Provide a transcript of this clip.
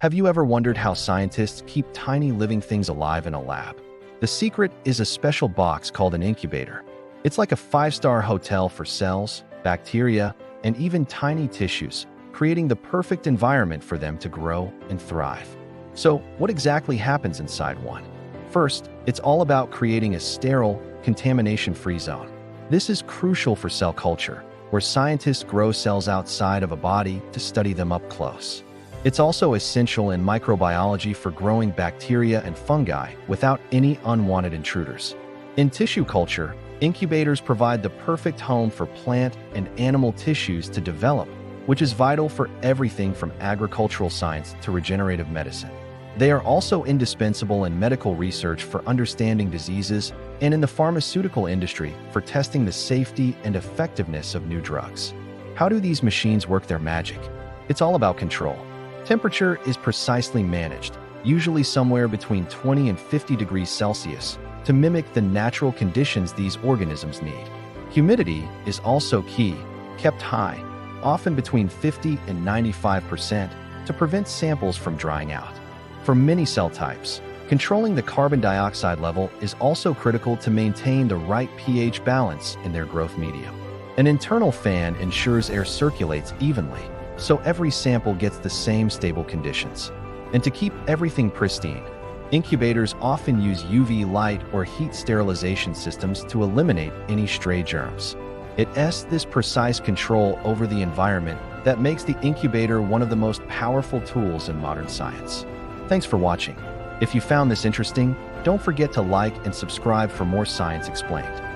Have you ever wondered how scientists keep tiny living things alive in a lab? The secret is a special box called an incubator. It's like a five-star hotel for cells, bacteria, and even tiny tissues, creating the perfect environment for them to grow and thrive. So, what exactly happens inside one? First, it's all about creating a sterile, contamination-free zone. This is crucial for cell culture, where scientists grow cells outside of a body to study them up close. It's also essential in microbiology for growing bacteria and fungi without any unwanted intruders. In tissue culture, incubators provide the perfect home for plant and animal tissues to develop, which is vital for everything from agricultural science to regenerative medicine. They are also indispensable in medical research for understanding diseases and in the pharmaceutical industry for testing the safety and effectiveness of new drugs. How do these machines work their magic? It's all about control. Temperature is precisely managed, usually somewhere between 20 and 50 degrees Celsius, to mimic the natural conditions these organisms need. Humidity is also key, kept high, often between 50 and 95%, to prevent samples from drying out. For many cell types, controlling the carbon dioxide level is also critical to maintain the right pH balance in their growth medium. An internal fan ensures air circulates evenly, so every sample gets the same stable conditions. And to keep everything pristine, incubators often use UV light or heat sterilization systems to eliminate any stray germs. It's this precise control over the environment that makes the incubator one of the most powerful tools in modern science. Thanks for watching. If you found this interesting, don't forget to like and subscribe for more Science Explained.